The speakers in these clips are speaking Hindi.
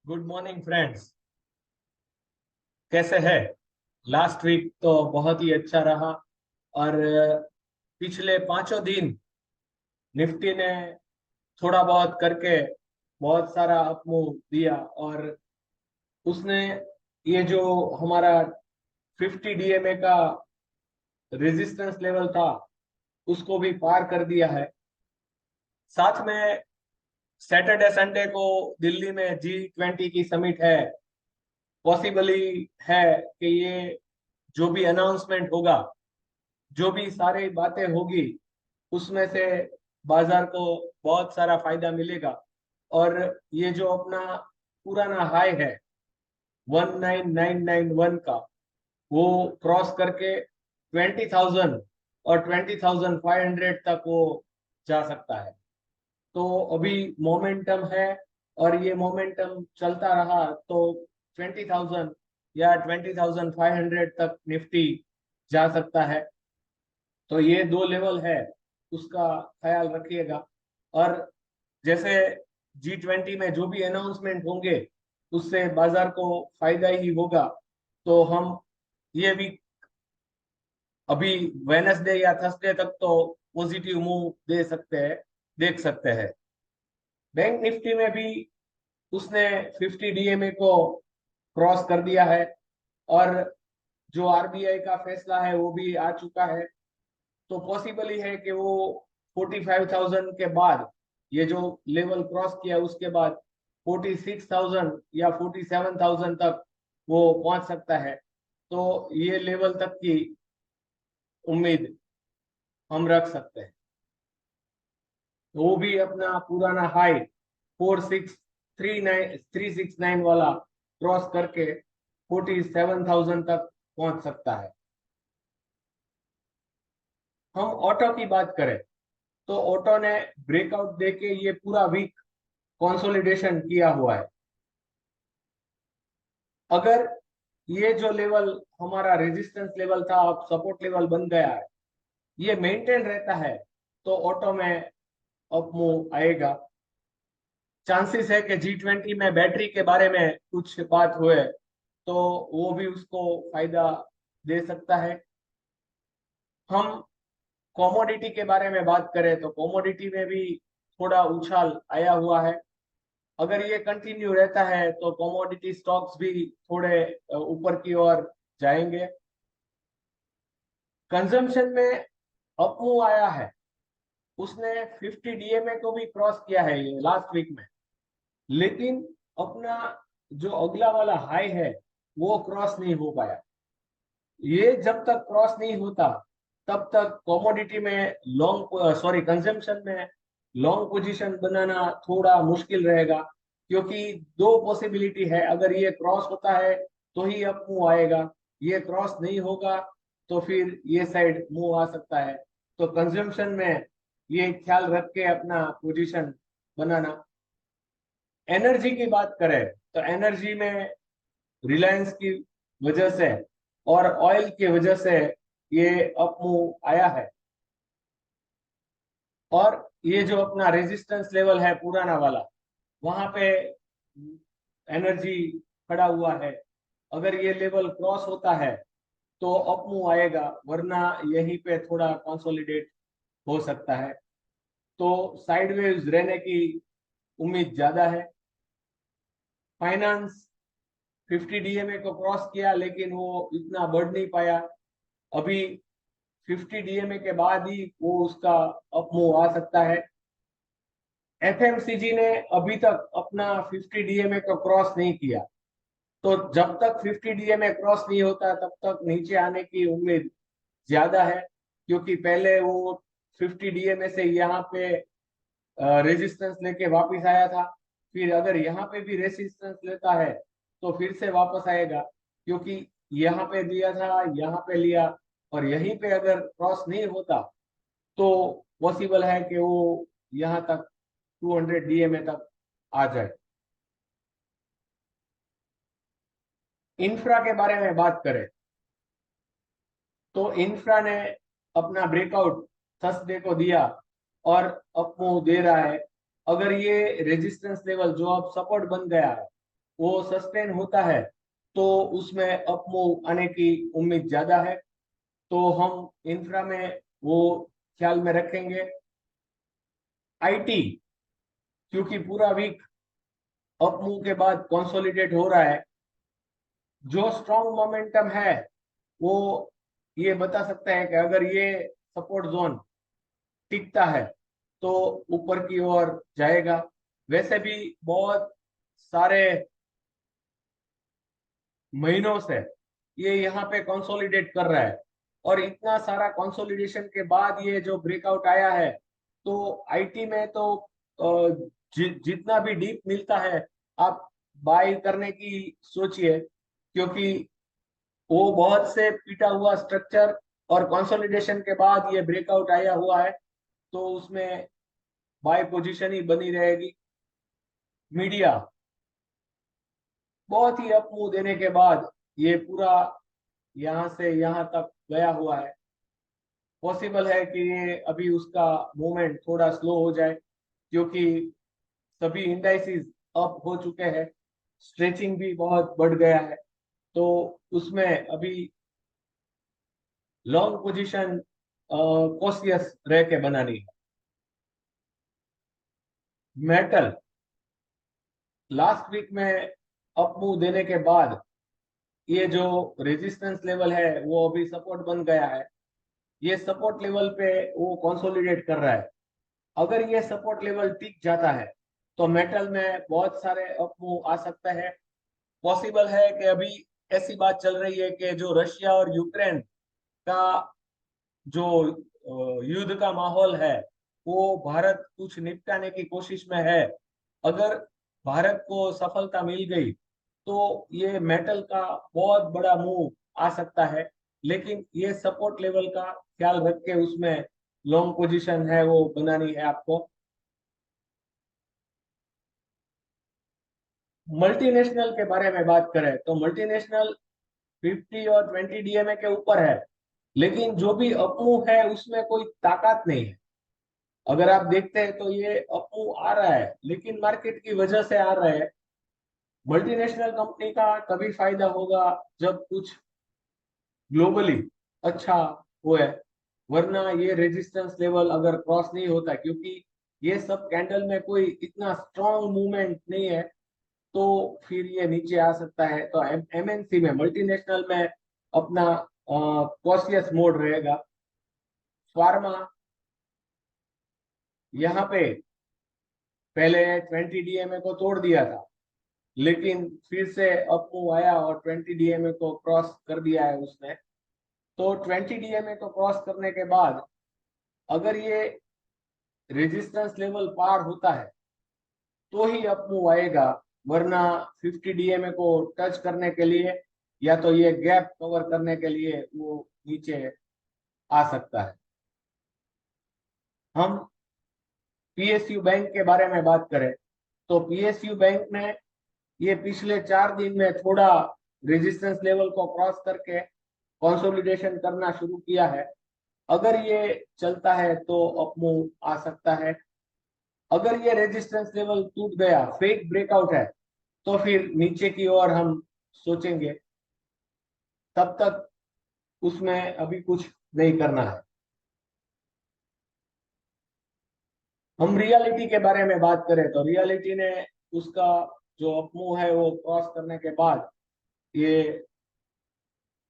Good morning friends. कैसे है? लास्ट वीक तो बहुत ही अच्छा रहा। और पिछले पांचों दिन निफ्टी ने थोड़ा बहुत करके बहुत सारा अप मूव दिया। और उसने ये जो हमारा 50 डीएमए का रेजिस्टेंस लेवल था उसको भी पार कर दिया है। साथ में सैटरडे संडे को दिल्ली में G20 की समिट है। पॉसिबली है कि ये जो भी अनाउंसमेंट होगा, जो भी सारी बातें होगी, उसमें से बाजार को बहुत सारा फायदा मिलेगा। और ये जो अपना पुराना हाई है 19991 का, वो क्रॉस करके 20,000 और 20,500 तक वो जा सकता है। तो अभी मोमेंटम है, और ये मोमेंटम चलता रहा तो 20,000 या 20,500 तक निफ्टी जा सकता है। तो ये दो लेवल है, उसका ख्याल रखिएगा। और जैसे G20 में जो भी अनाउंसमेंट होंगे उससे बाजार को फायदा ही होगा। तो हम ये भी अभी वेनसडे या थर्सडे तक तो पॉजिटिव मूव दे सकते हैं, देख सकते हैं। बैंक निफ्टी में भी उसने 50 डीएमए को क्रॉस कर दिया है। और जो आरबीआई का फैसला है वो भी आ चुका है। तो पॉसिबल ही है कि वो 45,000 के बाद, ये जो लेवल क्रॉस किया उसके बाद 46,000 या 47,000 तक वो पहुंच सकता है। तो ये लेवल तक की उम्मीद हम रख सकते हैं। वो भी अपना पुराना हाई 4639 वाला क्रॉस करके 47,000 तक पहुंच सकता है। हम ऑटो की बात करें तो ऑटो ने ब्रेकआउट देके ये पूरा वीक कंसोलिडेशन किया हुआ है। अगर ये जो लेवल हमारा रेजिस्टेंस लेवल था अब सपोर्ट लेवल बन गया है, ये मेंटेन रहता है, तो ऑटो में अप मूव आएगा। चांसेस है कि G20 में बैटरी के बारे में कुछ बात हुए तो वो भी उसको फायदा दे सकता है। हम कमोडिटी के बारे में बात करें तो कमोडिटी में भी थोड़ा उछाल आया हुआ है। अगर ये कंटिन्यू रहता है तो कमोडिटी स्टॉक्स भी थोड़े ऊपर की ओर जाएंगे। कंजम्पशन में अपमूव आया है, उसने 50 डीएमए को भी क्रॉस किया है ये लास्ट वीक में। लेकिन अपना जो अगला वाला हाई है वो क्रॉस नहीं हो पाया। ये जब तक क्रॉस नहीं होता तब तक कमोडिटी में लॉन्ग सॉरी कंजम्पशन में लॉन्ग पोजीशन बनाना थोड़ा मुश्किल रहेगा। क्योंकि दो पॉसिबिलिटी है, अगर ये क्रॉस होता है तो ही अप मूव आएगा, ये क्रॉस नहीं होगा तो फिर ये साइड मूव आ सकता है। तो कंजम्पशन में ये ख्याल रख के अपना पोजीशन बनाना। एनर्जी की बात करें तो एनर्जी में रिलायंस की वजह से और ऑयल की वजह से ये अप मूव आया है। और ये जो अपना रेजिस्टेंस लेवल है पुराना वाला, वहां पे एनर्जी खड़ा हुआ है। अगर ये लेवल क्रॉस होता है तो अप मूव आएगा, वरना यहीं पे थोड़ा कंसोलिडेट हो सकता है। तो साइडवेज रहने की उम्मीद ज्यादा है। फाइनेंस 50 डीएमए को क्रॉस किया लेकिन वो इतना बढ़ नहीं पाया। अभी 50 डीएमए के बाद ही वो उसका अप मूव आ सकता है। एफएमसीजी ने अभी तक अपना 50 डीएमए को क्रॉस नहीं किया। तो जब तक 50 डीएमए क्रॉस नहीं होता तब तक नीचे आने की उम्मीद ज्यादा है। क्योंकि पहले वो 50 डीएमए से यहाँ पे रेजिस्टेंस लेके वापस आया था। फिर अगर यहाँ पे भी रेजिस्टेंस लेता है तो फिर से वापस आएगा। क्योंकि यहाँ पे दिया था, यहाँ पे लिया, और यहीं पे अगर क्रॉस नहीं होता तो पॉसिबल है कि वो यहाँ तक 200 डीएमए तक आ जाए। इंफ्रा के बारे में बात करें तो इंफ्रा ने अपना ब्रेकआउट थर्सडे को दिया और अप मूव दे रहा है। अगर ये रेजिस्टेंस लेवल जो अब सपोर्ट बन गया है वो सस्टेन होता है तो उसमें अप मूव आने की उम्मीद ज्यादा है। तो हम इंफ्रा में वो ख्याल में रखेंगे। आईटी, क्योंकि पूरा वीक अप मूव के बाद कंसोलिडेट हो रहा है, जो स्ट्रॉन्ग मोमेंटम है वो ये बता सकता है कि अगर ये सपोर्ट जोन टिकता है तो ऊपर की ओर जाएगा। वैसे भी बहुत सारे महीनों से ये यहाँ पे कंसोलिडेट कर रहा है, और इतना सारा कंसोलिडेशन के बाद ये जो ब्रेकआउट आया है, तो आईटी में तो जितना भी डीप मिलता है आप बाय करने की सोचिए, क्योंकि वो बहुत से पीटा हुआ स्ट्रक्चर और कंसोलिडेशन के बाद ये ब्रेकआउट आया हुआ है, तो उसमें बाय पोजीशन ही बनी रहेगी। मीडिया बहुत ही अप मूव देने के बाद ये पूरा यहाँ से यहाँ तक गया हुआ है। पॉसिबल है कि ये अभी उसका मूवमेंट थोड़ा स्लो हो जाए, क्योंकि सभी इंडाइसिस अप हो चुके हैं, स्ट्रेचिंग भी बहुत बढ़ गया है। तो उसमें अभी लॉन्ग पोजीशन कॉशियस रह के बनानी है। मेटल लास्ट वीक में अप मूव देने के बाद ये जो रेजिस्टेंस लेवल है वो अभी सपोर्ट बन गया है। ये सपोर्ट लेवल पे वो कंसोलिडेट कर रहा है। अगर ये सपोर्ट लेवल टिक जाता है तो मेटल में बहुत सारे अप मूव आ सकते हैं। पॉसिबल है कि अभी ऐसी बात चल रही है कि जो रशिया और यूक्रेन का जो युद्ध का माहौल है वो भारत कुछ निपटाने की कोशिश में है। अगर भारत को सफलता मिल गई तो ये मेटल का बहुत बड़ा मूव आ सकता है। लेकिन ये सपोर्ट लेवल का ख्याल रख के उसमें लॉन्ग पोजीशन है वो बनानी है आपको। मल्टीनेशनल के बारे में बात करें तो मल्टीनेशनल 50 और 20 डीएमए के ऊपर है, लेकिन जो भी अपमूव है उसमें कोई ताकत नहीं है। अगर आप देखते हैं तो ये अपमूव आ रहा है लेकिन मार्केट की वजह से आ रहा है। मल्टीनेशनल कंपनी का तभी फायदा होगा जब कुछ ग्लोबली अच्छा हुआ, वरना ये रेजिस्टेंस लेवल अगर क्रॉस नहीं होता, क्योंकि ये सब कैंडल में कोई इतना स्ट्रॉन्ग मूवमेंट नहीं है, तो फिर ये नीचे आ सकता है। तो एमएनसी में मल्टीनेशनल में अपना कॉशियस मोड रहेगा। फार्मा यहाँ पे पहले 20 डीएमए को तोड़ दिया था, लेकिन फिर से अप मूव आया और 20 डीएमए को क्रॉस कर दिया है उसने। तो 20 डीएमए को क्रॉस करने के बाद अगर ये रेजिस्टेंस लेवल पार होता है तो ही अप मूव आएगा, वरना 50 डीएमए को टच करने के लिए या तो ये गैप कवर करने के लिए वो नीचे आ सकता है। हम पीएसयू बैंक के बारे में बात करें तो पीएसयू बैंक ने ये पिछले 4 दिन में थोड़ा रेजिस्टेंस लेवल को क्रॉस करके कंसोलिडेशन करना शुरू किया है। अगर ये चलता है तो अप मूव आ सकता है। अगर ये रेजिस्टेंस लेवल टूट गया, फेक ब्रेकआउट है, तो फिर नीचे की ओर हम सोचेंगे। तब तक उसमें अभी कुछ नहीं करना है। हम रियलिटी के बारे में बात करें तो रियलिटी ने उसका जो अपमूव है वो क्रॉस करने के बाद ये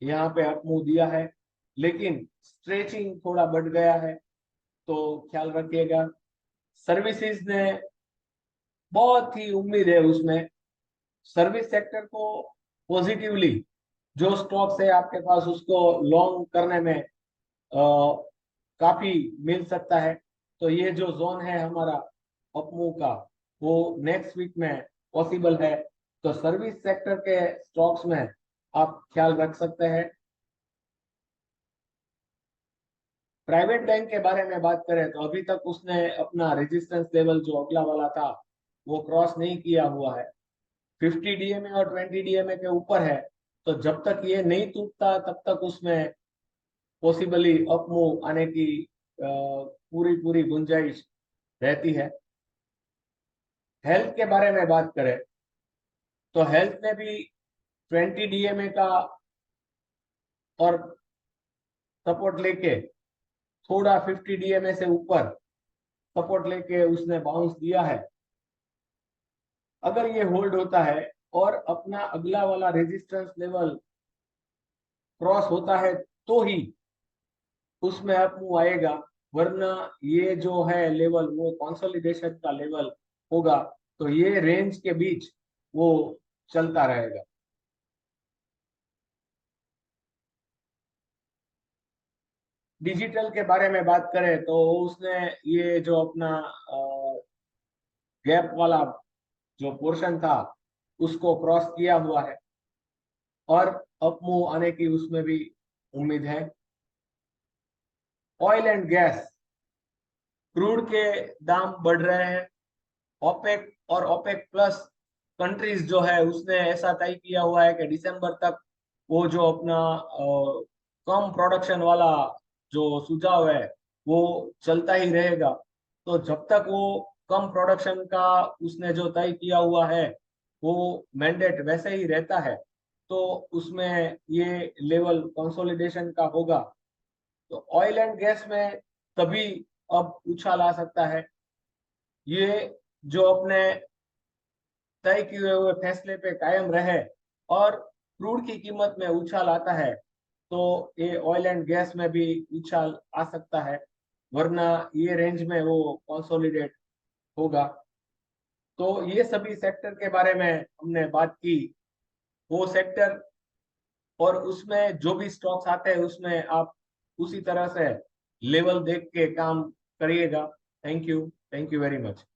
यहाँ पे अपमूव दिया है, लेकिन स्ट्रेचिंग थोड़ा बढ़ गया है, तो ख्याल रखिएगा। सर्विसेज ने बहुत ही उम्मीद है उसमें, सर्विस सेक्टर को पॉजिटिवली जो स्टॉक्स है आपके पास उसको लॉन्ग करने में काफी मिल सकता है। तो ये जो जोन है हमारा अपमूव का वो नेक्स्ट वीक में पॉसिबल है। तो सर्विस सेक्टर के स्टॉक्स में आप ख्याल रख सकते हैं। प्राइवेट बैंक के बारे में बात करें तो अभी तक उसने अपना रेजिस्टेंस लेवल जो अगला वाला था वो क्रॉस नहीं किया हुआ है। 50 डीएमए और 20 डीएमए के ऊपर है। तो जब तक ये नहीं टूटता तब तक उसमें पॉसिबली अप मूव आने की पूरी पूरी गुंजाइश रहती है। हेल्थ के बारे में बात करें तो हेल्थ ने भी 20 डीएमए का और सपोर्ट लेके थोड़ा 50 डीएमए से ऊपर सपोर्ट लेके उसने बाउंस दिया है। अगर ये होल्ड होता है और अपना अगला वाला रेजिस्टेंस लेवल क्रॉस होता है तो ही उसमें अप मूव आएगा, वरना ये जो है लेवल वो कंसोलिडेशन का लेवल होगा। तो ये रेंज के बीच वो चलता रहेगा। डिजिटल के बारे में बात करें तो उसने ये जो अपना गैप वाला जो पोर्शन था उसको क्रॉस किया हुआ है और अप मूव आने की उसमें भी उम्मीद है। ऑयल एंड गैस, क्रूड के दाम बढ़ रहे हैं। ओपेक और ओपेक प्लस कंट्रीज जो है उसने ऐसा तय किया हुआ है कि दिसंबर तक वो जो अपना कम प्रोडक्शन वाला जो सुझाव है वो चलता ही रहेगा। तो जब तक वो कम प्रोडक्शन का उसने जो तय किया हुआ है वो मैंडेट वैसे ही रहता है, तो उसमें ये लेवल कंसोलिडेशन का होगा। तो ऑयल एंड गैस में तभी अब उछाल आ सकता है। ये जो अपने तय किए हुए फैसले पे कायम रहे और क्रूड की कीमत में उछाल आता है तो ये ऑयल एंड गैस में भी उछाल आ सकता है, वरना ये रेंज में वो कंसोलिडेट होगा। तो ये सभी सेक्टर के बारे में हमने बात की। वो सेक्टर और उसमें जो भी स्टॉक्स आते हैं उसमें आप उसी तरह से लेवल देख के काम करिएगा। Thank you very much.